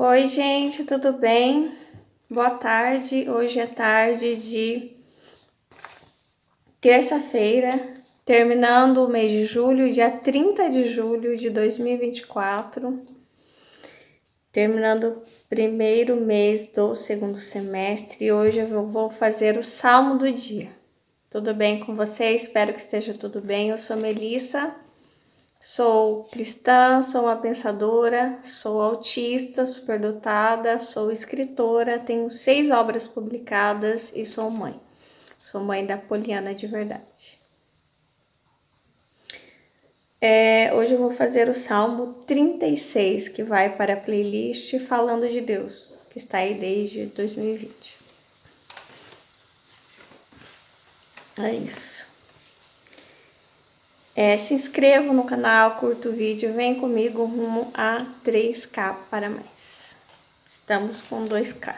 Oi, gente, tudo bem? Boa tarde. Hoje é tarde de terça-feira, terminando o mês de julho, dia 30 de julho de 2024, terminando o primeiro mês do segundo semestre. E hoje eu vou fazer o salmo do dia. Tudo bem com vocês? Espero que esteja tudo bem. Eu sou Melissa. Sou cristã, sou uma pensadora, sou autista, superdotada, sou escritora, tenho 6 obras publicadas e sou mãe. Sou mãe da Poliana de verdade. Hoje eu vou fazer o Salmo 36, que vai para a playlist Falando de Deus, que está aí desde 2020. É isso. Se inscreva no canal, curta o vídeo, vem comigo rumo a 3K para mais. Estamos com 2K.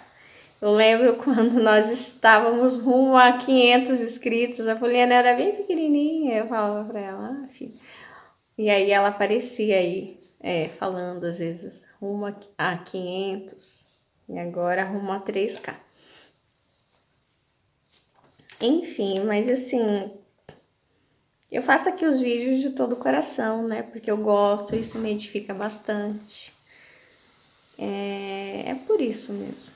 Eu lembro quando nós estávamos rumo a 500 inscritos, a Poliana era bem pequenininha, eu falava pra ela, filha. E aí ela aparecia aí, falando às vezes, rumo a 500, e agora rumo a 3K. Enfim, mas assim, eu faço aqui os vídeos de todo o coração, né? Porque eu gosto, isso me edifica bastante. É por isso mesmo.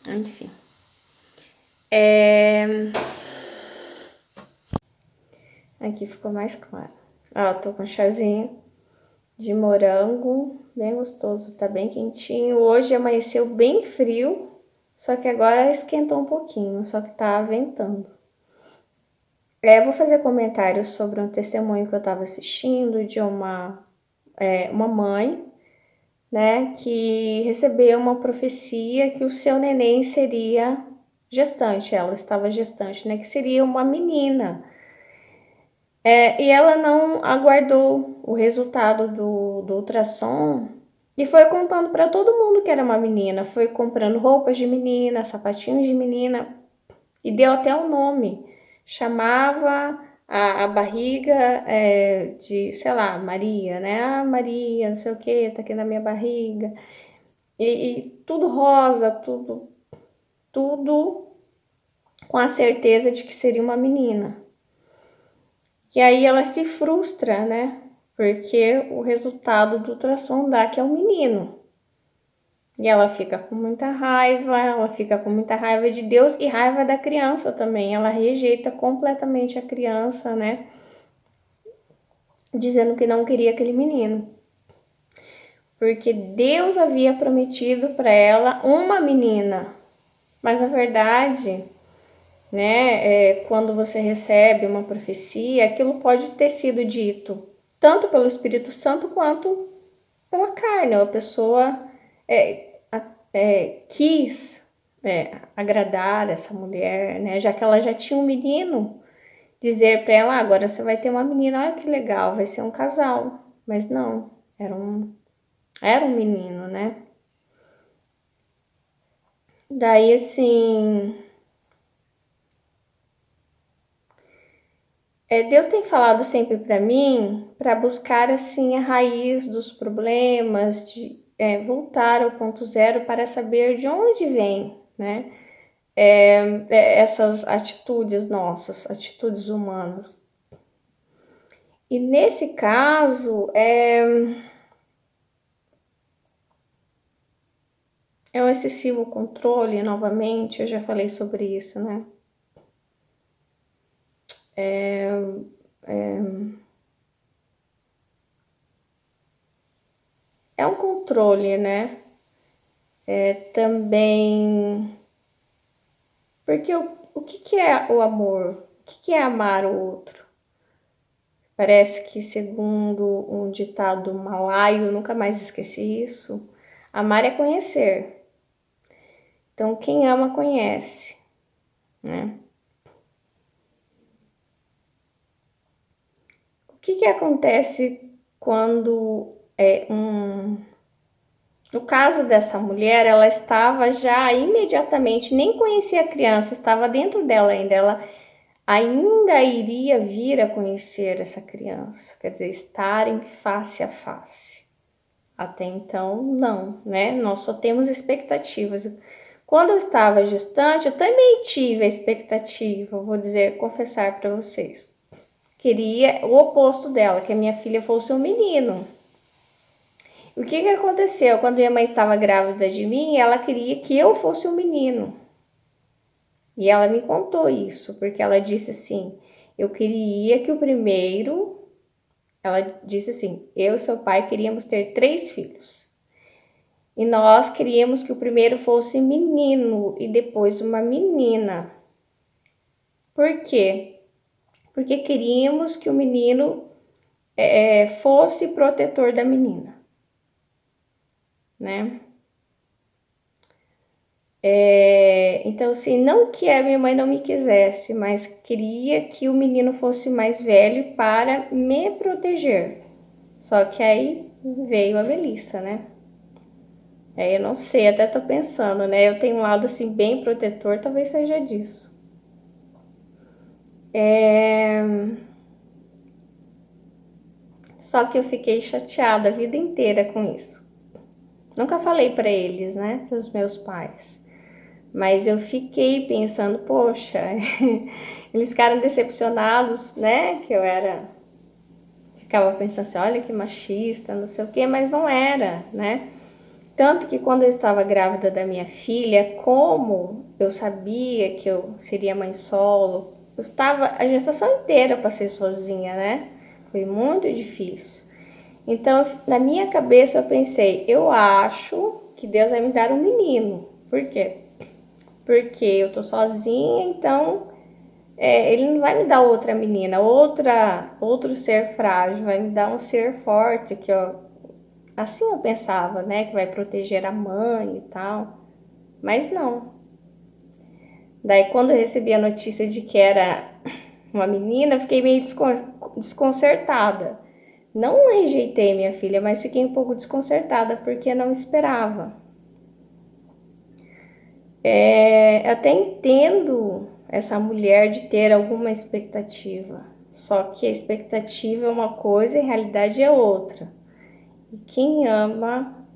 Enfim. Aqui ficou mais claro. Ó, tô com chazinho de morango, bem gostoso, tá bem quentinho. Hoje amanheceu bem frio, só que agora esquentou um pouquinho, só que tá ventando. Eu vou fazer comentários sobre um testemunho que eu tava assistindo de uma mãe, né, que recebeu uma profecia que o seu neném seria gestante, ela estava gestante, né, que seria uma menina. E ela não aguardou o resultado do ultrassom e foi contando para todo mundo que era uma menina, foi comprando roupas de menina, sapatinhos de menina e deu até um nome, chamava a barriga de, sei lá, Maria, né? Ah, Maria, não sei o que, tá aqui na minha barriga. E tudo rosa, tudo com a certeza de que seria uma menina. E aí ela se frustra, né? Porque o resultado do ultrassom dá que é um menino. E ela fica com muita raiva de Deus e raiva da criança também. Ela rejeita completamente a criança, né? Dizendo que não queria aquele menino. Porque Deus havia prometido para ela uma menina. Mas na verdade, né, quando você recebe uma profecia, aquilo pode ter sido dito tanto pelo Espírito Santo quanto pela carne. A pessoa quis agradar essa mulher, né, já que ela já tinha um menino, dizer para ela, agora você vai ter uma menina, olha que legal, vai ser um casal. Mas não, era um menino, né? Daí, assim, Deus tem falado sempre para mim para buscar assim a raiz dos problemas, de voltar ao ponto zero para saber de onde vem, né? Essas atitudes nossas, atitudes humanas. E nesse caso é um excessivo controle, novamente, eu já falei sobre isso, né? É um controle, né? Também. Porque o que é o amor? O que é amar o outro? Parece que, segundo um ditado malaio, eu nunca mais esqueci isso, amar é conhecer. Então, quem ama, conhece, né? O que acontece quando no caso dessa mulher, ela estava já imediatamente, nem conhecia a criança, estava dentro dela ainda, ela ainda iria vir a conhecer essa criança, quer dizer, estarem face a face. Até então, não, né? Nós só temos expectativas. Quando eu estava gestante, eu também tive a expectativa, vou dizer, confessar para vocês. Queria o oposto dela, que a minha filha fosse um menino. O que aconteceu? Quando minha mãe estava grávida de mim, ela queria que eu fosse um menino. E ela me contou isso, porque ela disse assim: eu queria que o primeiro. Ela disse assim: eu e seu pai queríamos ter 3 filhos. E nós queríamos que o primeiro fosse menino e depois uma menina. Por quê? Porque queríamos que o menino fosse protetor da menina, né? Então, assim, não que a minha mãe não me quisesse, mas queria que o menino fosse mais velho para me proteger. Só que aí veio a Melissa, né? Eu não sei, até tô pensando, né? Eu tenho um lado, assim, bem protetor, talvez seja disso. Só que eu fiquei chateada a vida inteira com isso. Nunca falei para eles, né? Para os meus pais. Mas eu fiquei pensando, poxa, eles ficaram decepcionados, né? Que eu era. Ficava pensando assim, olha que machista, não sei o quê, mas não era, né? Tanto que quando eu estava grávida da minha filha, como eu sabia que eu seria mãe solo, eu estava a gestação inteira para ser sozinha, né? Foi muito difícil. Então, na minha cabeça, eu pensei, eu acho que Deus vai me dar um menino. Por quê? Porque eu tô sozinha, então ele não vai me dar outra menina, outro ser frágil, vai me dar um ser forte, que assim eu pensava, né? Que vai proteger a mãe e tal. Mas não. Daí, quando eu recebi a notícia de que era uma menina, eu fiquei meio desconcertada. Não rejeitei minha filha, mas fiquei um pouco desconcertada porque não esperava. Eu até entendo essa mulher de ter alguma expectativa, só que a expectativa é uma coisa e a realidade é outra. E quem ama,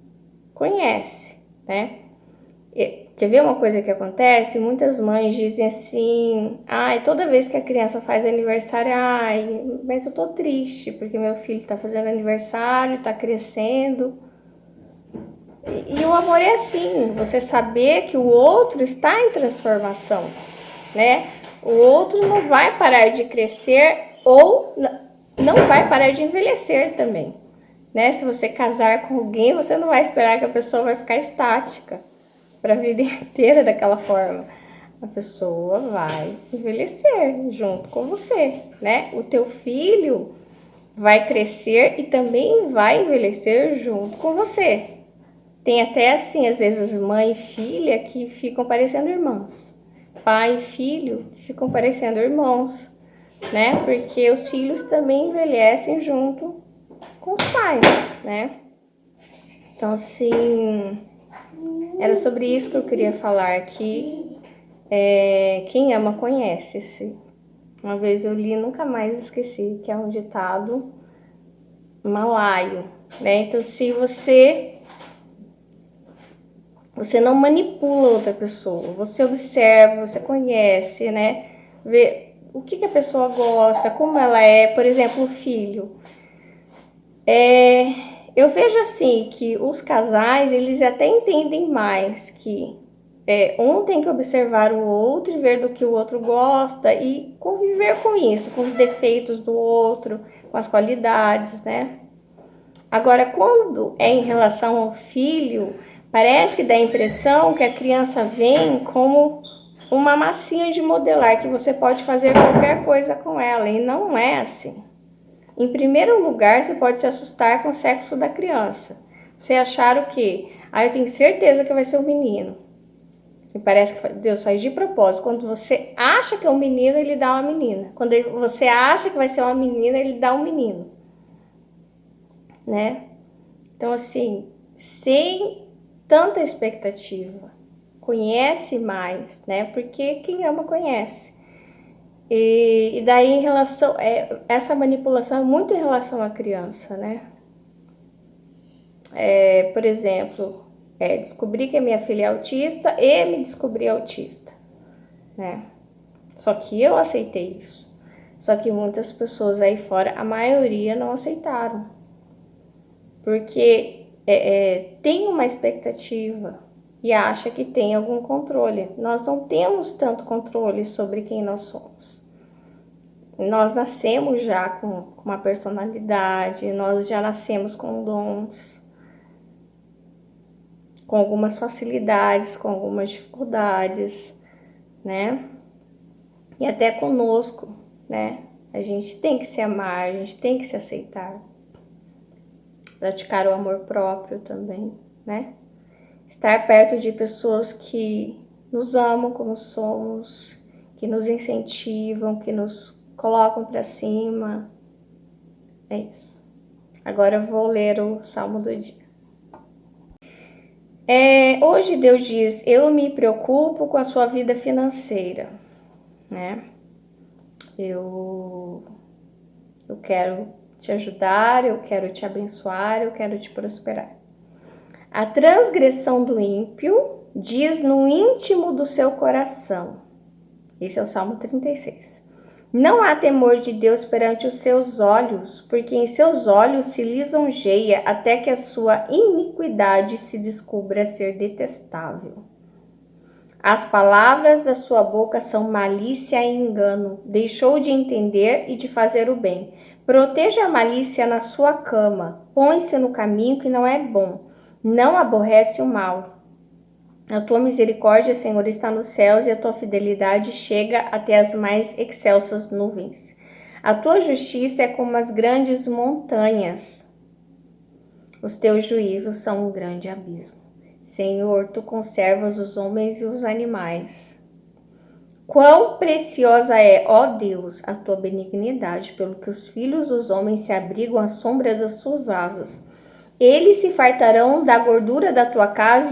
conhece, né? Quer ver uma coisa que acontece? Muitas mães dizem assim: ai, toda vez que a criança faz aniversário, ai, mas eu tô triste porque meu filho tá fazendo aniversário, tá crescendo. E o amor é assim, você saber que o outro está em transformação, né? O outro não vai parar de crescer ou não vai parar de envelhecer também, né? Se você casar com alguém, você não vai esperar que a pessoa vai ficar estática para a vida inteira daquela forma. A pessoa vai envelhecer junto com você, né? O teu filho vai crescer e também vai envelhecer junto com você. Tem até assim, às vezes, mãe e filha que ficam parecendo irmãs. Pai e filho que ficam parecendo irmãos, né? Porque os filhos também envelhecem junto com os pais, né? Então, assim, era sobre isso que eu queria falar aqui. Quem ama conhece-se. Uma vez eu li, nunca mais esqueci, que é um ditado malaio, né? Então, se você não manipula outra pessoa, você observa, você conhece, né? Vê o que a pessoa gosta, como ela é, por exemplo, o filho. Eu vejo assim que os casais, eles até entendem mais que um tem que observar o outro e ver do que o outro gosta e conviver com isso, com os defeitos do outro, com as qualidades, né? Agora, quando é em relação ao filho, parece que dá a impressão que a criança vem como uma massinha de modelar, que você pode fazer qualquer coisa com ela, e não é assim. Em primeiro lugar, você pode se assustar com o sexo da criança. Você achar o quê? Eu tenho certeza que vai ser um menino. E parece que Deus faz de propósito. Quando você acha que é um menino, ele dá uma menina. Quando você acha que vai ser uma menina, ele dá um menino, né? Então, assim, sem tanta expectativa, conhece mais, né? Porque quem ama conhece. E daí, em relação. Essa manipulação é muito em relação à criança, né? Por exemplo, descobri que a minha filha é autista e me descobri autista, né? Só que eu aceitei isso. Só que muitas pessoas aí fora, a maioria não aceitaram. Porque tem uma expectativa e acha que tem algum controle. Nós não temos tanto controle sobre quem nós somos. Nós nascemos já com uma personalidade, nós já nascemos com dons, com algumas facilidades, com algumas dificuldades, né? E até conosco, né? A gente tem que se amar, a gente tem que se aceitar. Praticar o amor próprio também, né? Estar perto de pessoas que nos amam como somos, que nos incentivam, que nos colocam para cima. É isso. Agora eu vou ler o Salmo do dia. Hoje Deus diz: eu me preocupo com a sua vida financeira, né? Eu quero te ajudar, eu quero te abençoar, eu quero te prosperar. A transgressão do ímpio diz no íntimo do seu coração. Esse é o Salmo 36. Não há temor de Deus perante os seus olhos, porque em seus olhos se lisonjeia até que a sua iniquidade se descubra ser detestável. As palavras da sua boca são malícia e engano. Deixou de entender e de fazer o bem. Proteja a malícia na sua cama. Põe-se no caminho que não é bom. Não aborrece o mal. A tua misericórdia, Senhor, está nos céus e a tua fidelidade chega até as mais excelsas nuvens. A tua justiça é como as grandes montanhas. Os teus juízos são um grande abismo. Senhor, tu conservas os homens e os animais. Quão preciosa é, ó Deus, a tua benignidade, pelo que os filhos dos homens se abrigam à sombra das tuas asas. Eles se fartarão da gordura da tua casa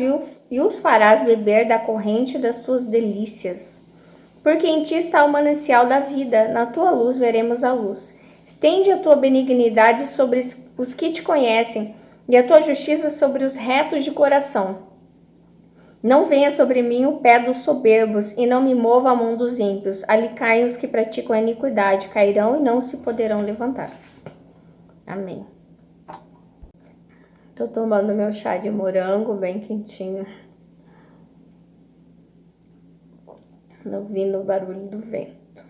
e os farás beber da corrente das tuas delícias. Porque em ti está o manancial da vida, na tua luz veremos a luz. Estende a tua benignidade sobre os que te conhecem e a tua justiça sobre os retos de coração. Não venha sobre mim o pé dos soberbos e não me mova a mão dos ímpios. Ali caem os que praticam a iniquidade, cairão e não se poderão levantar. Amém. Tô tomando meu chá de morango bem quentinho. Ouvindo o barulho do vento.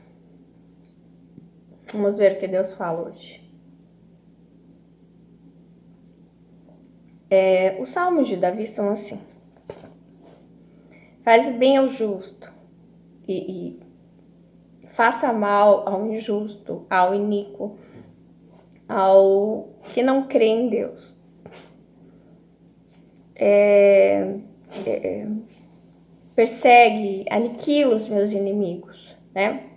Vamos ver o que Deus fala hoje. Os salmos de Davi são assim. Faz bem ao justo e faça mal ao injusto, ao iníquo, ao que não crê em Deus. Persegue, aniquila os meus inimigos, né?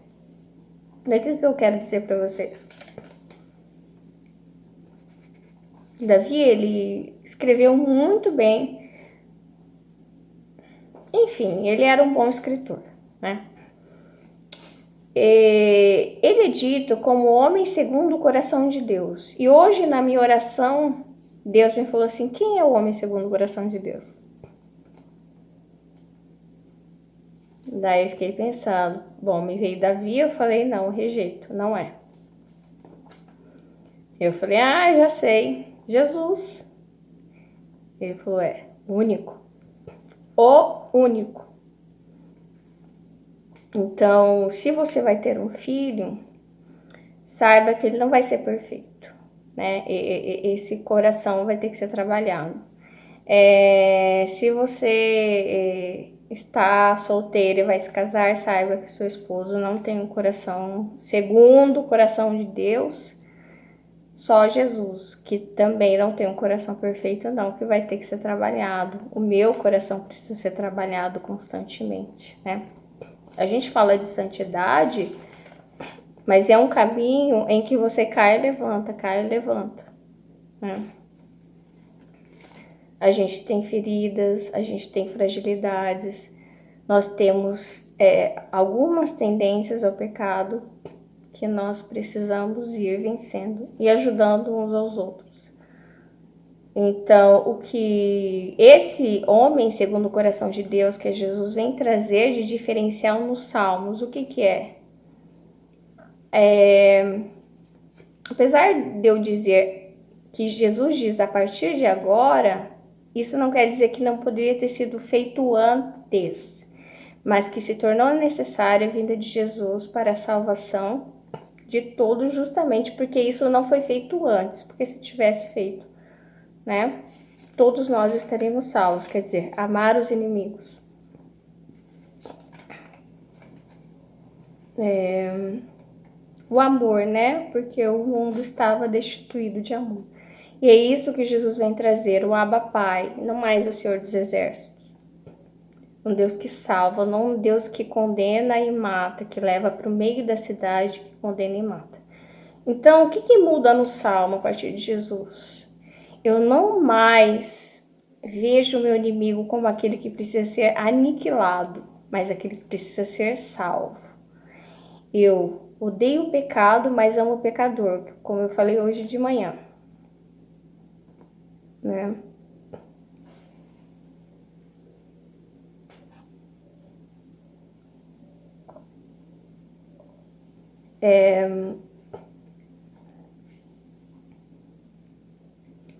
É o que eu quero dizer para vocês. Davi, ele escreveu muito bem. Enfim, ele era um bom escritor, né? Ele é dito como homem segundo o coração de Deus. E hoje, na minha oração, Deus me falou assim: quem é o homem segundo o coração de Deus? Daí eu fiquei pensando, bom, me veio Davi, eu falei, não, rejeito, não é. Eu falei, já sei, Jesus. Ele falou, único. O único. Então, se você vai ter um filho, saiba que ele não vai ser perfeito, né? Esse coração vai ter que ser trabalhado. Se você está solteiro e vai se casar, saiba que seu esposo não tem um coração segundo o coração de Deus. Só Jesus, que também não tem um coração perfeito, não, que vai ter que ser trabalhado. O meu coração precisa ser trabalhado constantemente, né? A gente fala de santidade, mas é um caminho em que você cai e levanta, né? A gente tem feridas, a gente tem fragilidades, nós temos algumas tendências ao pecado que nós precisamos ir vencendo e ajudando uns aos outros. Então, o que esse homem, segundo o coração de Deus, que é Jesus, vem trazer de diferencial nos Salmos, o que é? Apesar de eu dizer que Jesus diz a partir de agora, isso não quer dizer que não poderia ter sido feito antes, mas que se tornou necessária a vinda de Jesus para a salvação de todos, justamente porque isso não foi feito antes, porque se tivesse feito, né, todos nós estaríamos salvos, quer dizer, amar os inimigos. O amor, né, porque o mundo estava destituído de amor. E é isso que Jesus vem trazer, o Abba Pai, não mais o Senhor dos Exércitos. Um Deus que salva, não um Deus que condena e mata, que leva para o meio da cidade, que condena e mata. Então, o que muda no Salmo a partir de Jesus? Eu não mais vejo o meu inimigo como aquele que precisa ser aniquilado, mas aquele que precisa ser salvo. Eu odeio o pecado, mas amo o pecador, como eu falei hoje de manhã, né?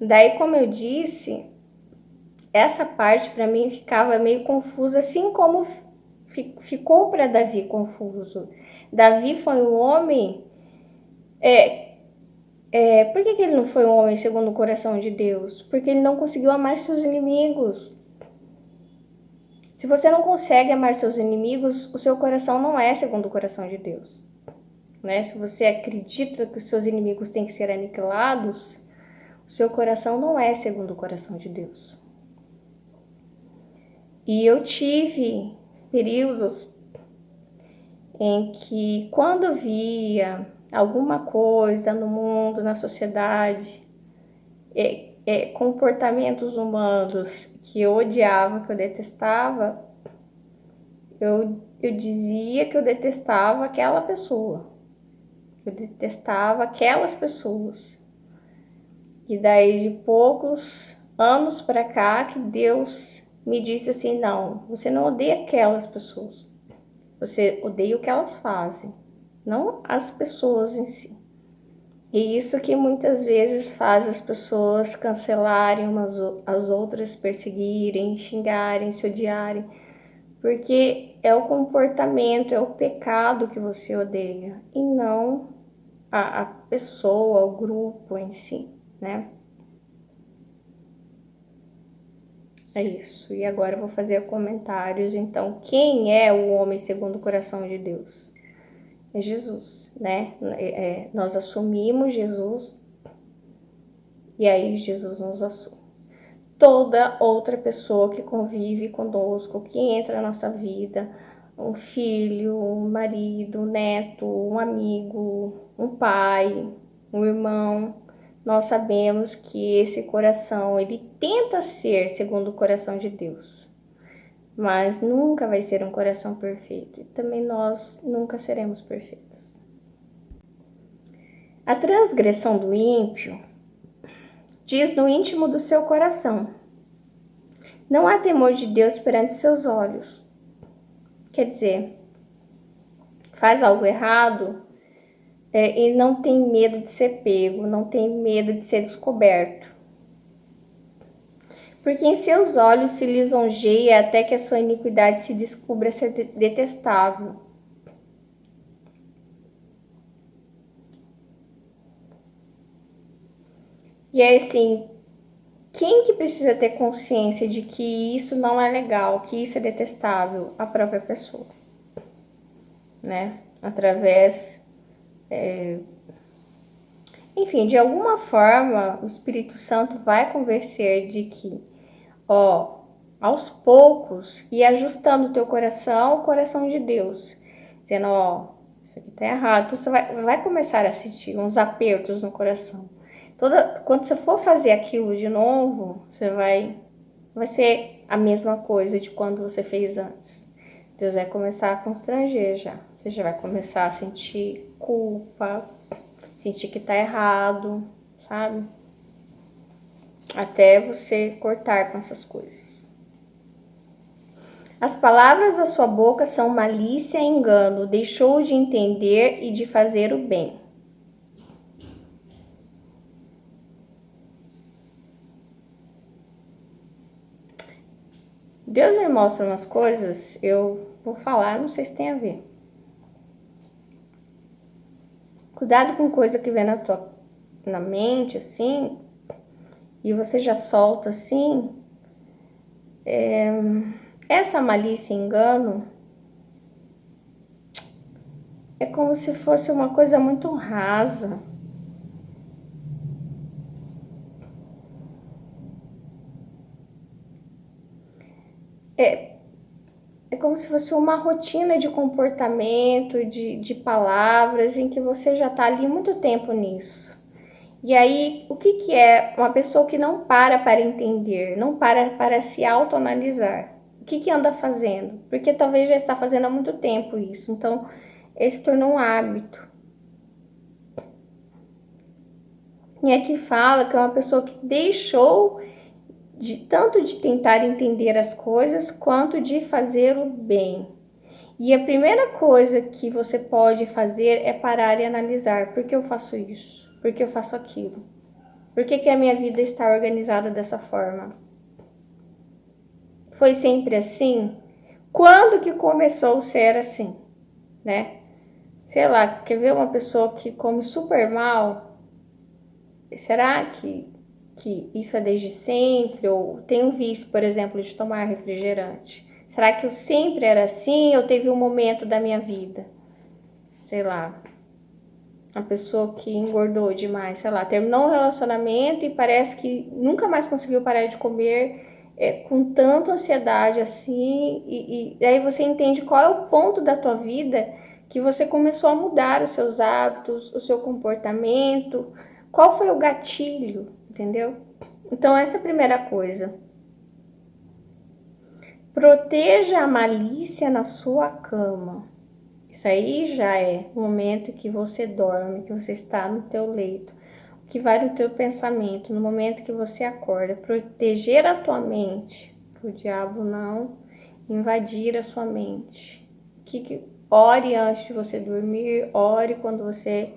Daí, como eu disse, essa parte para mim ficava meio confusa, assim como ficou para Davi confuso. Davi foi um homem. Por que ele não foi um homem segundo o coração de Deus? Porque ele não conseguiu amar seus inimigos. Se você não consegue amar seus inimigos, o seu coração não é segundo o coração de Deus. Né? Se você acredita que os seus inimigos têm que ser aniquilados, o seu coração não é segundo o coração de Deus. E eu tive períodos em que, quando via alguma coisa no mundo, na sociedade, comportamentos humanos que eu odiava, que eu detestava, eu dizia que eu detestava aquela pessoa. Eu detestava aquelas pessoas. E daí, de poucos anos para cá, que Deus me disse assim: não, você não odeia aquelas pessoas. Você odeia o que elas fazem, não as pessoas em si. E isso que muitas vezes faz as pessoas cancelarem umas as outras, perseguirem, xingarem, se odiarem, porque é o comportamento, é o pecado que você odeia, e não a pessoa, o grupo em si, né? É isso. E agora eu vou fazer comentários. Então, quem é o homem segundo o coração de Deus? É Jesus, né? Nós assumimos Jesus e aí Jesus nos assume. Toda outra pessoa que convive conosco, que entra na nossa vida, um filho, um marido, um neto, um amigo, um pai, um irmão, nós sabemos que esse coração, ele tenta ser segundo o coração de Deus, mas nunca vai ser um coração perfeito, e também nós nunca seremos perfeitos. A transgressão do ímpio diz no íntimo do seu coração: não há temor de Deus perante seus olhos. Quer dizer, faz algo errado e não tem medo de ser pego, não tem medo de ser descoberto. Porque em seus olhos se lisonjeia até que a sua iniquidade se descubra ser detestável. E é assim, quem que precisa ter consciência de que isso não é legal, que isso é detestável? A própria pessoa, né? Através, enfim, de alguma forma, o Espírito Santo vai convencer de que, ó, aos poucos, e ajustando o teu coração ao coração de Deus, dizendo, ó, isso aqui tá errado. Então você vai começar a sentir uns apertos no coração. Quando você for fazer aquilo de novo, vai ser a mesma coisa de quando você fez antes. Deus vai começar a constranger já. Você já vai começar a sentir culpa, sentir que tá errado, sabe? até você cortar com essas coisas. As palavras da sua boca são malícia e engano, deixou de entender e de fazer o bem. Deus me mostra umas coisas, eu vou falar, não sei se tem a ver. Cuidado com coisa que vem na mente, assim, e você já solta assim. Essa malícia e engano é como se fosse uma coisa muito rasa. É como se fosse uma rotina de comportamento, de palavras, em que você já está ali muito tempo nisso. E aí, o que é uma pessoa que não para entender, não para se autoanalisar? O que anda fazendo? Porque talvez já está fazendo há muito tempo isso. Então, esse tornou um hábito. E aqui fala que é uma pessoa que deixou tanto de tentar entender as coisas, quanto de fazer o bem. E a primeira coisa que você pode fazer é parar e analisar. Por que eu faço isso? Por que eu faço aquilo? Por que a minha vida está organizada dessa forma? Foi sempre assim? Quando que começou a ser assim, né? Sei lá, quer ver uma pessoa que come super mal? Será que isso é desde sempre? Ou tem um vício, por exemplo, de tomar refrigerante? Será que eu sempre era assim ou teve um momento da minha vida? Sei lá, uma pessoa que engordou demais, sei lá, terminou um relacionamento e parece que nunca mais conseguiu parar de comer, com tanta ansiedade assim, e aí você entende qual é o ponto da tua vida que você começou a mudar os seus hábitos, o seu comportamento, qual foi o gatilho, entendeu? Então essa é a primeira coisa. Proteja a malícia na sua cama. Isso aí já é o momento que você dorme, que você está no teu leito, que vai no teu pensamento, no momento que você acorda. Proteger a tua mente, para o diabo não invadir a sua mente. Ore antes de você dormir, ore quando você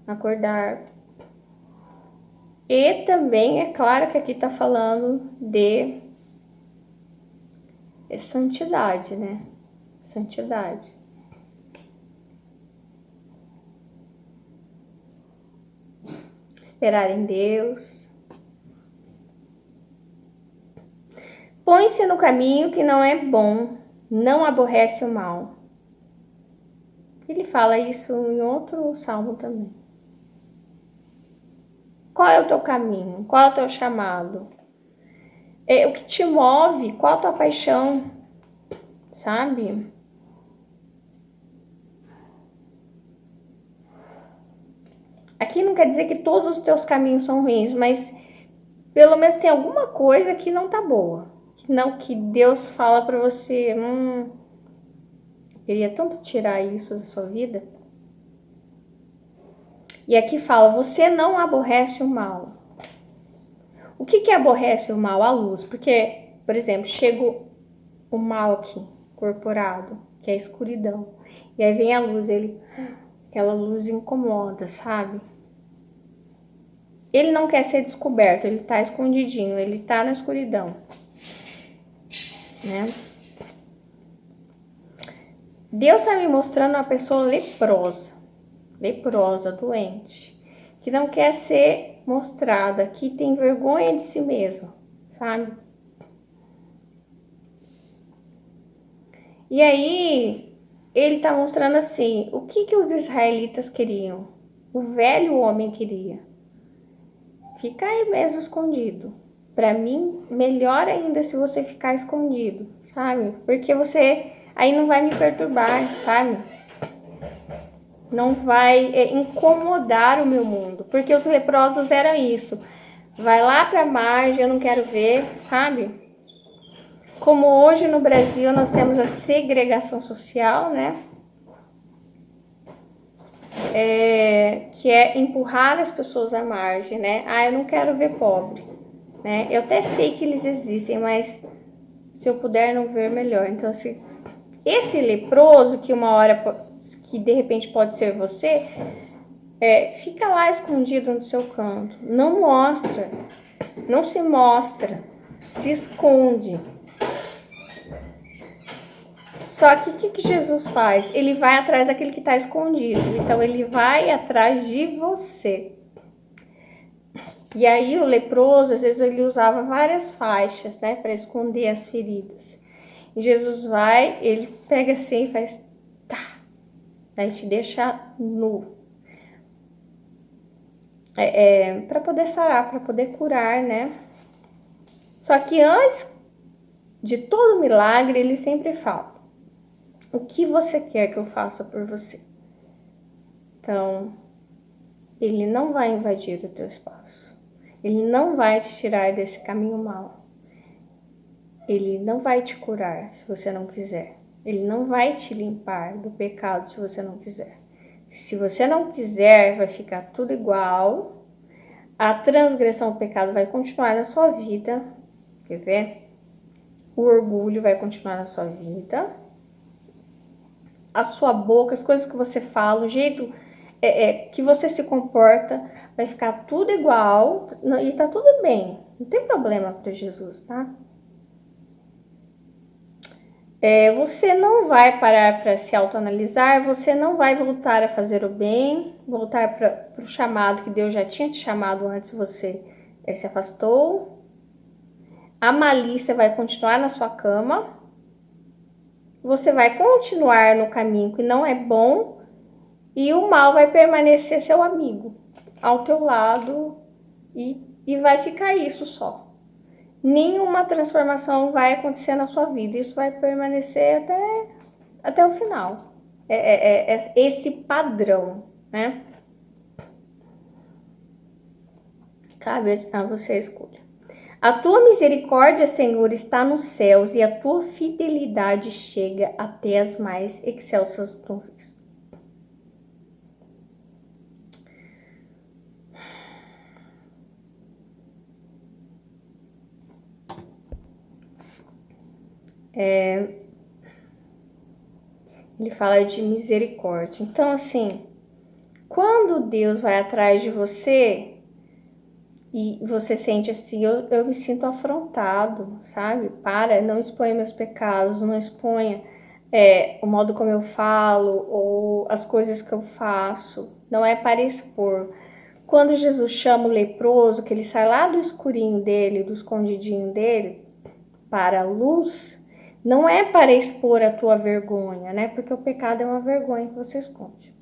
acordar. E também é claro que aqui está falando de santidade, né? Santidade. Esperar em Deus. Põe-se no caminho que não é bom, não aborrece o mal. Ele fala isso em outro salmo também. Qual é o teu caminho? Qual é o teu chamado? O que te move? Qual a tua paixão? Sabe? Aqui não quer dizer que todos os teus caminhos são ruins, mas pelo menos tem alguma coisa que não tá boa. Que Deus fala pra você, queria tanto tirar isso da sua vida. E aqui fala, você não aborrece o mal. O que aborrece o mal? A luz. Porque, por exemplo, chega o mal aqui, incorporado, que é a escuridão. E aí vem a luz, aquela luz incomoda, sabe? Ele não quer ser descoberto, ele tá escondidinho, ele tá na escuridão, né? Deus tá me mostrando uma pessoa leprosa, doente, que não quer ser mostrada, que tem vergonha de si mesmo, sabe? E aí, ele tá mostrando assim, o que os israelitas queriam? O velho homem queria. Fica aí mesmo escondido. Pra mim, melhor ainda se você ficar escondido, sabe? Porque você aí não vai me perturbar, sabe? Não vai incomodar o meu mundo. Porque os leprosos eram isso. Vai lá pra margem, eu não quero ver, sabe? Como hoje no Brasil nós temos a segregação social, né? Que é empurrar as pessoas à margem, né? Ah, eu não quero ver pobre. né? Eu até sei que eles existem, mas se eu puder não ver, melhor. Então, se esse leproso, que uma hora, que de repente pode ser você, fica lá escondido no seu canto. Não mostra, não se mostra, se esconde. Só que o que Jesus faz? Ele vai atrás daquele que está escondido. Então, ele vai atrás de você. E aí, o leproso, às vezes, ele usava várias faixas, né, para esconder as feridas. E Jesus vai, ele pega assim e faz tá, aí te deixa nu. Para poder sarar, para poder curar, né? Só que antes de todo milagre, ele sempre fala: o que você quer que eu faça por você? Então, ele não vai invadir o teu espaço. Ele não vai te tirar desse caminho mau. Ele não vai te curar se você não quiser. Ele não vai te limpar do pecado se você não quiser. Se você não quiser, vai ficar tudo igual. A transgressão, o pecado vai continuar na sua vida. Quer ver? O orgulho vai continuar na sua vida. A sua boca, as coisas que você fala, o jeito que você se comporta, vai ficar tudo igual e tá tudo bem. Não tem problema para Jesus, tá? Você não vai parar para se autoanalisar, você não vai voltar a fazer o bem, voltar para o chamado que Deus já tinha te chamado antes, você se afastou. A malícia vai continuar na sua cama. Você vai continuar no caminho que não é bom e o mal vai permanecer seu amigo ao teu lado e vai ficar isso só. Nenhuma transformação vai acontecer na sua vida. Isso vai permanecer até o final. Esse padrão, né? Cabe a você a escolha. A tua misericórdia, Senhor, está nos céus e a tua fidelidade chega até as mais excelsas nuvens. Ele fala de misericórdia. Então, assim, quando Deus vai atrás de você e você sente assim, eu me sinto afrontado, sabe? Não exponha meus pecados, não exponha o modo como eu falo ou as coisas que eu faço. Não é para expor. Quando Jesus chama o leproso, que ele sai lá do escurinho dele, do escondidinho dele, para a luz, não é para expor a tua vergonha, né? Porque o pecado é uma vergonha que você esconde.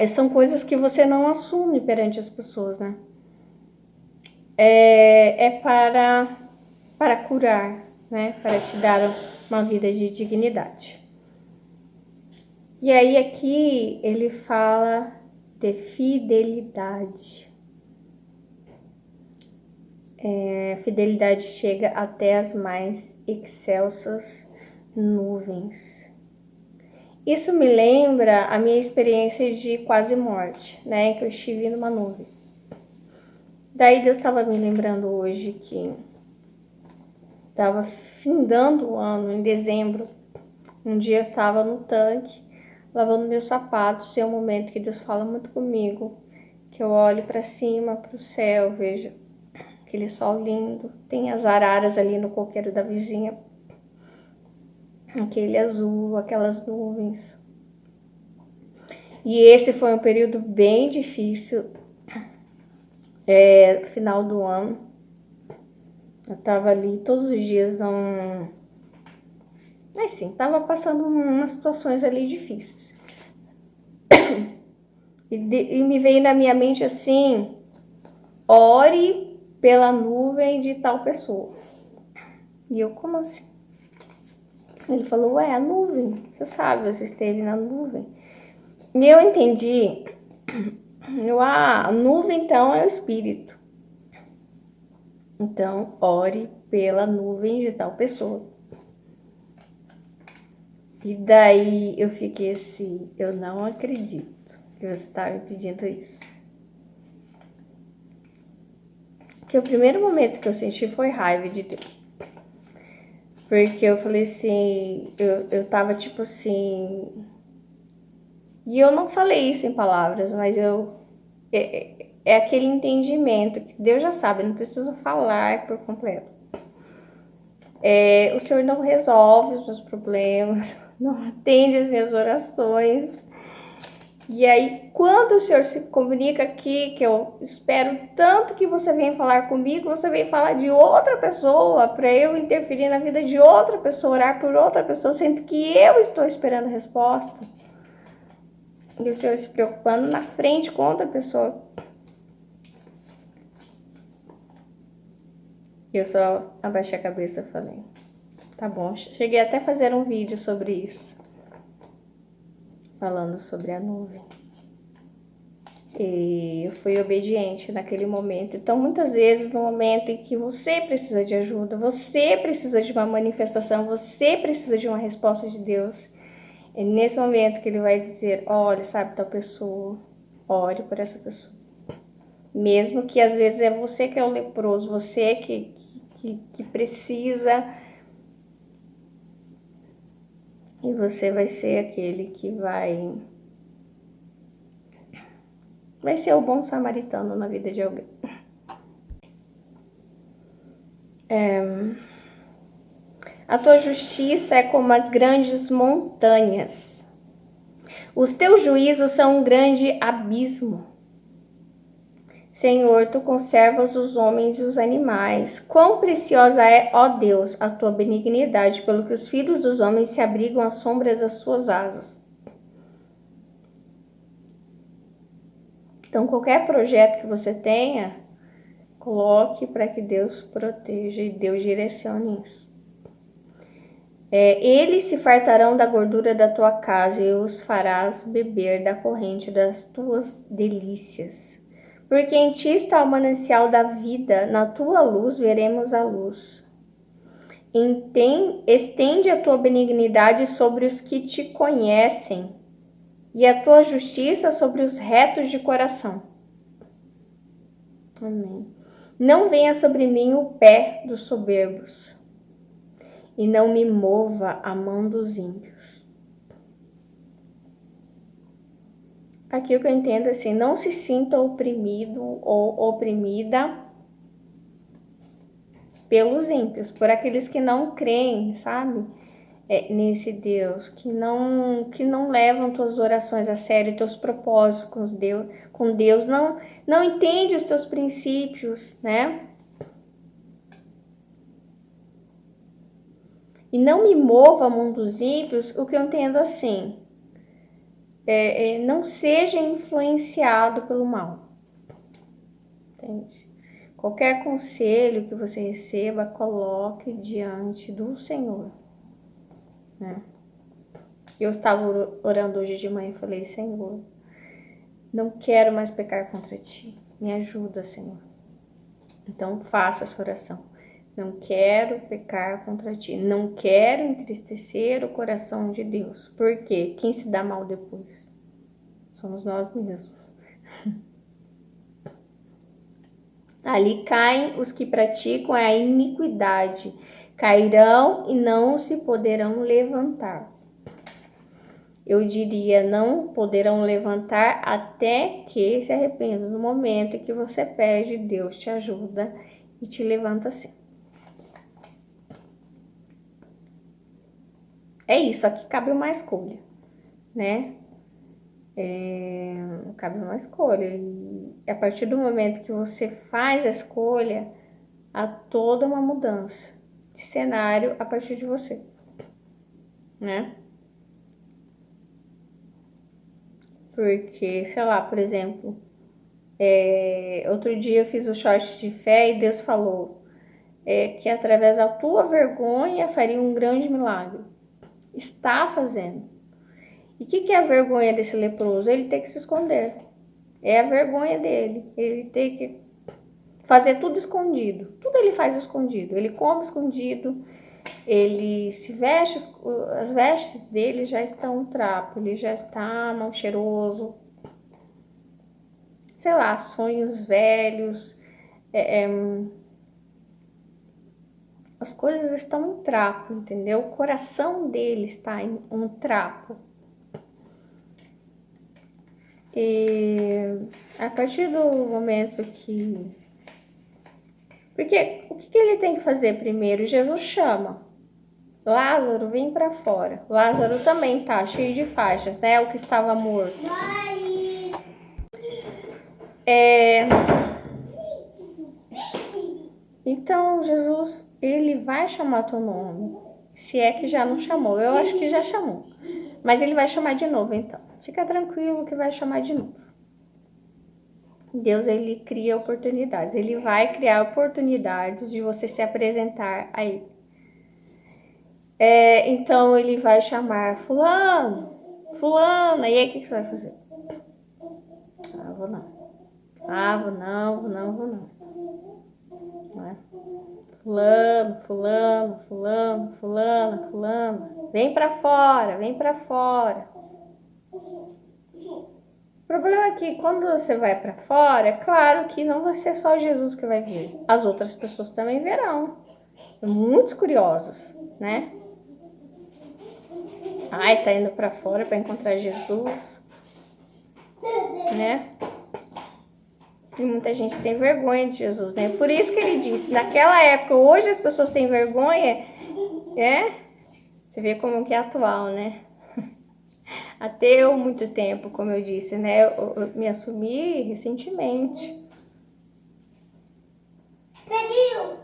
São coisas que você não assume perante as pessoas, né? Para curar, né? Para te dar uma vida de dignidade. E aí aqui ele fala de fidelidade. A fidelidade chega até as mais excelsas nuvens. Isso me lembra a minha experiência de quase morte, né? Que eu estive numa nuvem. Daí Deus estava me lembrando hoje que estava findando o ano, em dezembro. Um dia eu estava no tanque, lavando meus sapatos, e é um momento que Deus fala muito comigo, que eu olho para cima, para o céu, vejo aquele sol lindo, tem as araras ali no coqueiro da vizinha, aquele azul, aquelas nuvens. E esse foi um período bem difícil, final do ano. Eu tava ali todos os dias, tava passando umas situações ali difíceis. E me veio na minha mente assim, ore pela nuvem de tal pessoa. E eu, como assim? Ele falou, a nuvem, você sabe, você esteve na nuvem. E eu entendi, a nuvem então é o Espírito. Então, ore pela nuvem de tal pessoa. E daí eu fiquei assim, eu não acredito que você está me pedindo isso. que o primeiro momento que eu senti foi raiva de Deus. Porque eu falei assim, eu tava tipo assim... E eu não falei isso em palavras, mas é aquele entendimento que Deus já sabe, não preciso falar por completo. O Senhor não resolve os meus problemas, não atende as minhas orações. E aí, quando o Senhor se comunica aqui, que eu espero tanto que você venha falar comigo, você vem falar de outra pessoa, para eu interferir na vida de outra pessoa, orar por outra pessoa, sendo que eu estou esperando a resposta. E o Senhor se preocupando na frente com outra pessoa. Eu só abaixei a cabeça e falei, tá bom. Cheguei até a fazer um vídeo sobre isso, falando sobre a nuvem. E eu fui obediente naquele momento. Então, muitas vezes, no momento em que você precisa de ajuda, você precisa de uma manifestação, você precisa de uma resposta de Deus, é nesse momento que Ele vai dizer, olha, sabe, tal pessoa, ore por essa pessoa. Mesmo que às vezes é você que é o leproso, você que precisa, e você vai ser aquele que vai ser o bom samaritano na vida de alguém. A tua justiça é como as grandes montanhas. Os teus juízos são um grande abismo. Senhor, tu conservas os homens e os animais. Quão preciosa é, ó Deus, a tua benignidade, pelo que os filhos dos homens se abrigam à sombra das tuas asas. Então, qualquer projeto que você tenha, coloque para que Deus proteja e Deus direcione isso. Eles se fartarão da gordura da tua casa e os farás beber da corrente das tuas delícias. Porque em ti está o manancial da vida, na tua luz veremos a luz. Estende a tua benignidade sobre os que te conhecem e a tua justiça sobre os retos de coração. Amém. Não venha sobre mim o pé dos soberbos e não me mova a mão dos ímpios. Aqui o que eu entendo é assim, não se sinta oprimido ou oprimida pelos ímpios, por aqueles que não creem, sabe? Nesse Deus, que não levam tuas orações a sério, teus propósitos com Deus, não entende os teus princípios, né? E não me mova a mão dos ímpios, o que eu entendo assim, não seja influenciado pelo mal, entende? Qualquer conselho que você receba, coloque diante do Senhor, né? Eu estava orando hoje de manhã e falei, Senhor, não quero mais pecar contra ti, me ajuda, Senhor. Então faça essa oração. Não quero pecar contra ti, não quero entristecer o coração de Deus. Por quê? Quem se dá mal depois? Somos nós mesmos. Ali caem os que praticam a iniquidade, cairão e não se poderão levantar. Eu diria, não poderão levantar até que se arrependam. No momento em que você pede, Deus te ajuda e te levanta assim. É isso, aqui cabe uma escolha, né? Cabe uma escolha. E a partir do momento que você faz a escolha, há toda uma mudança de cenário a partir de você, né? Porque, sei lá, por exemplo, outro dia eu fiz o short de fé e Deus falou que através da tua vergonha faria um grande milagre. Está fazendo. E o que é a vergonha desse leproso? Ele tem que se esconder. É a vergonha dele. Ele tem que fazer tudo escondido. Tudo ele faz escondido. Ele come escondido. Ele se veste, as vestes dele já estão um trapo. Ele já está mal cheiroso. Sei lá, sonhos velhos. as coisas estão em trapo, entendeu? O coração dele está em um trapo. E a partir do momento que... Porque o que ele tem que fazer primeiro? Jesus chama. Lázaro, vem para fora. Lázaro também tá cheio de faixas, né? O que estava morto. Então, Jesus, ele vai chamar teu nome. Se é que já não chamou. Eu acho que já chamou. Mas ele vai chamar de novo, então. Fica tranquilo que vai chamar de novo. Deus, ele cria oportunidades. Ele vai criar oportunidades de você se apresentar a ele. Então, ele vai chamar fulano, fulana. E aí, o que você vai fazer? Vou não. Vou não. Não é? Fulano. Vem pra fora. O problema é que quando você vai pra fora, é claro que não vai ser só Jesus que vai vir. As outras pessoas também verão. Muitos curiosos, né? Tá indo pra fora pra encontrar Jesus, né? E muita gente tem vergonha de Jesus, né? Por isso que ele disse, naquela época, hoje as pessoas têm vergonha, Você vê como que é atual, né? Até eu, muito tempo, como eu disse, né? Eu me assumi recentemente. Pedinho!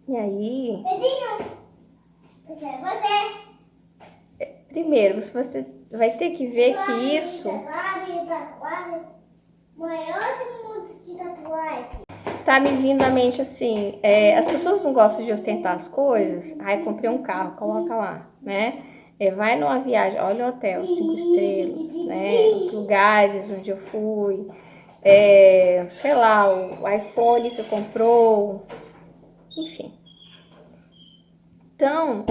E aí... Primeiro, você vai ter que ver que isso... Tá me vindo à mente assim, as pessoas não gostam de ostentar as coisas. Comprei um carro, coloca lá, né? Vai numa viagem, olha o hotel, 5 estrelas, né? Os lugares onde eu fui, sei lá, o iPhone que comprou, enfim. Então,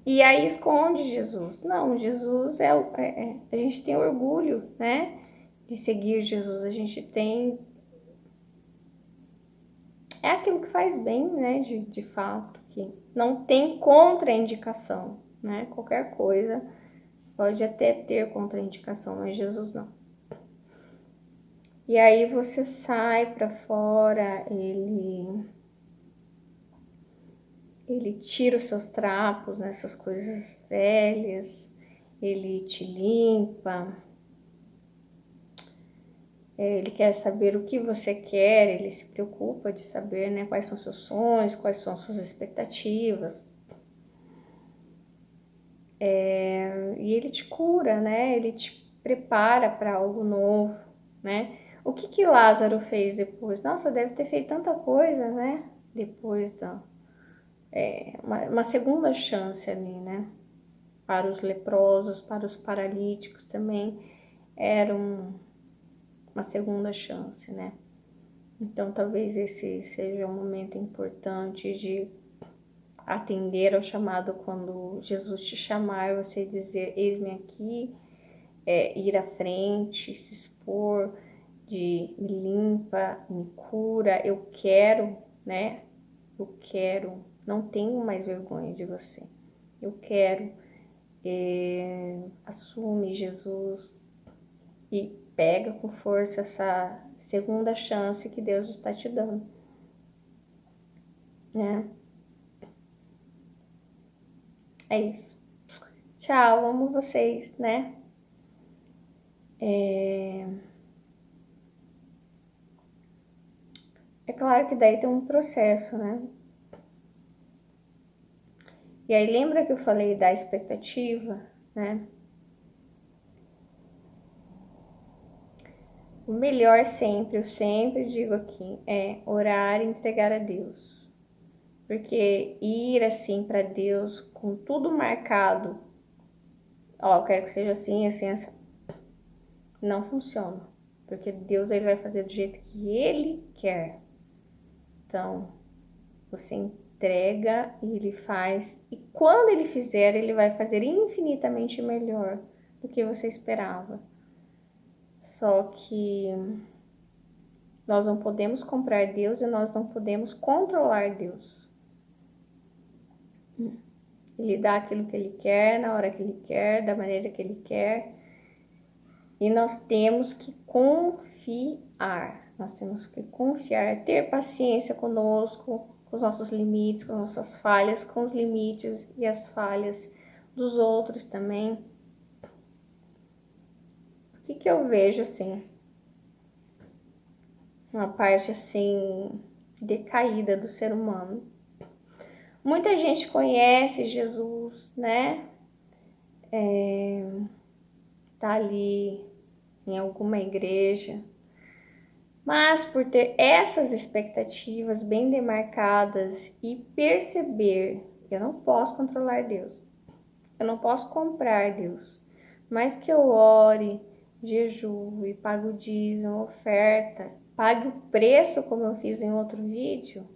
e aí esconde Jesus. Não, Jesus a gente tem orgulho, né? De seguir Jesus, a gente tem... É aquilo que faz bem, né, de fato, que não tem contraindicação, né? Qualquer coisa pode até ter contraindicação, mas Jesus não. E aí você sai pra fora, ele tira os seus trapos, né, essas coisas velhas, ele te limpa, ele quer saber o que você quer, ele se preocupa de saber, né, quais são seus sonhos, quais são suas expectativas. E ele te cura, né? Ele te prepara para algo novo, né? O que Lázaro fez depois? Nossa, deve ter feito tanta coisa, né? Depois uma segunda chance ali, né? Para os leprosos, para os paralíticos também era uma segunda chance, né? Então talvez esse seja um momento importante de atender ao chamado quando Jesus te chamar, você dizer, eis-me aqui, ir à frente, se expor, de me limpa, me cura, eu quero, né? Eu quero, não tenho mais vergonha de você. Eu quero, assume Jesus e pega com força essa segunda chance que Deus está te dando, né? É isso. Tchau, amo vocês, né? É claro que daí tem um processo, né? E aí lembra que eu falei da expectativa, né? O melhor sempre, eu sempre digo aqui, é orar e entregar a Deus. Porque ir assim para Deus com tudo marcado, eu quero que seja assim, assim, não funciona. Porque Deus ele vai fazer do jeito que ele quer. Então, você entrega e ele faz, e quando ele fizer, ele vai fazer infinitamente melhor do que você esperava. Só que Nós não podemos comprar Deus e nós não podemos controlar Deus. Ele dá aquilo que Ele quer, na hora que Ele quer, da maneira que Ele quer. E nós temos que confiar. Nós temos que confiar, ter paciência conosco, com os nossos limites, com as nossas falhas, com os limites e as falhas dos outros também. O que eu vejo assim? Uma parte assim decaída do ser humano. Muita gente conhece Jesus, né? Tá ali em alguma igreja, mas por ter essas expectativas bem demarcadas e perceber, eu não posso controlar Deus, eu não posso comprar Deus, mas que eu ore, jejue, pague o dízimo, oferta, pague o preço, como eu fiz em outro vídeo.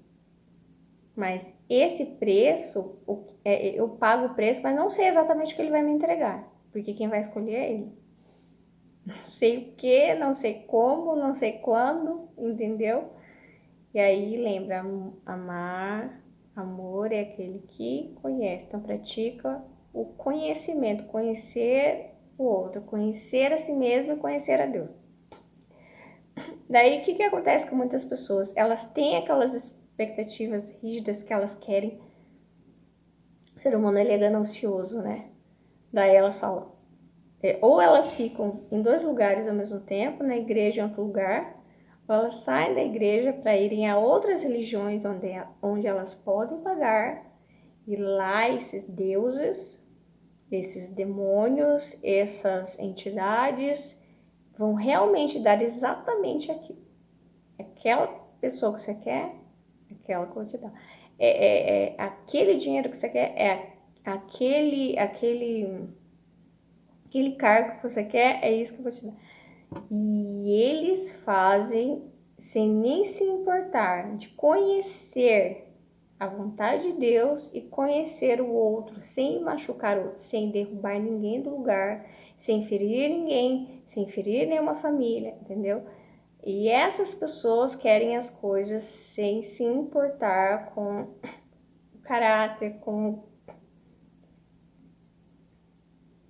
Mas esse preço, eu pago o preço, mas não sei exatamente o que ele vai me entregar, porque quem vai escolher é ele. Não sei o que, não sei como, não sei quando, entendeu? E aí lembra, amar, amor é aquele que conhece, então pratica o conhecimento, conhecer o outro, conhecer a si mesmo e conhecer a Deus. Daí o que acontece com muitas pessoas? Elas têm aquelas expectativas rígidas que elas querem. O ser humano ele é ganancioso, né? Daí elas falam, ou elas ficam em 2 lugares ao mesmo tempo, na igreja em outro lugar, ou elas saem da igreja para irem a outras religiões onde elas podem pagar, e lá esses deuses, esses demônios, essas entidades vão realmente dar exatamente aquilo. Aquela pessoa que você quer, aquela que eu vou te dar. Aquele dinheiro que você quer, aquele cargo que você quer, é isso que eu vou te dar. E eles fazem sem nem se importar de conhecer a vontade de Deus e conhecer o outro, sem machucar o outro, sem derrubar ninguém do lugar, sem ferir ninguém, sem ferir nenhuma família, entendeu? E essas pessoas querem as coisas sem se importar com o caráter, com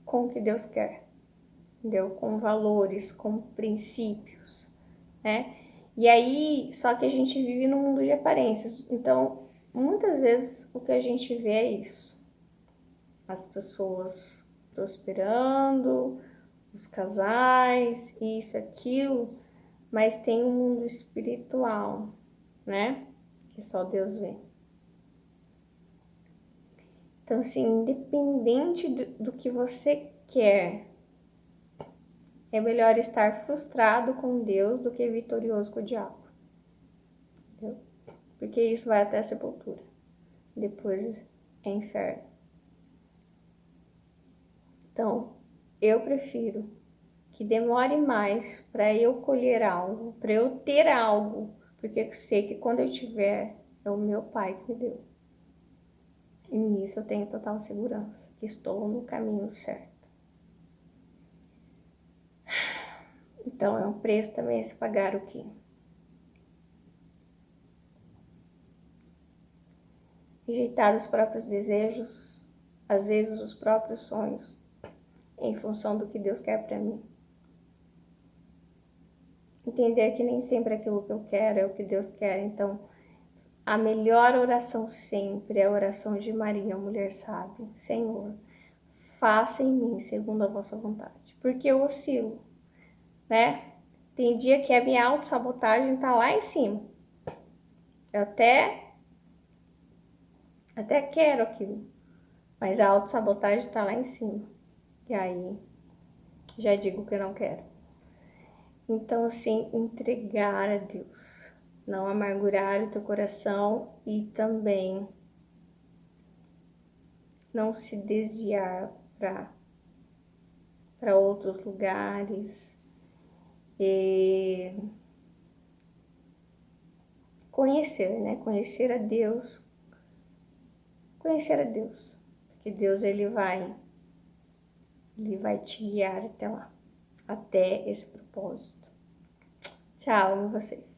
o que Deus quer, entendeu? Com valores, com princípios, né? E aí, só que a gente vive num mundo de aparências, então muitas vezes o que a gente vê é isso: as pessoas prosperando, os casais, isso, aquilo, mas tem um mundo espiritual, né? Que só Deus vê. Então, assim, independente do que você quer, é melhor estar frustrado com Deus do que vitorioso com o diabo. Entendeu? Porque isso vai até a sepultura. Depois é inferno. Então, eu prefiro que demore mais para eu colher algo, para eu ter algo, porque eu sei que quando eu tiver, é o meu Pai que me deu. E nisso eu tenho total segurança, que estou no caminho certo. Então, é um preço também a se pagar o quê? Rejeitar os próprios desejos, às vezes os próprios sonhos, em função do que Deus quer para mim. Entender que nem sempre aquilo que eu quero é o que Deus quer. Então, a melhor oração sempre é a oração de Maria, mulher sábia. Senhor, faça em mim segundo a vossa vontade. Porque eu oscilo, né? Tem dia que a minha autossabotagem tá lá em cima. Eu até quero aquilo, mas a autossabotagem tá lá em cima. E aí, já digo que eu não quero. Então, assim, entregar a Deus. Não amargurar o teu coração e também não se desviar para outros lugares. E conhecer, né? Conhecer a Deus. Conhecer a Deus. Porque Deus, ele vai te guiar até lá. Até esse propósito. Tchau, amo vocês.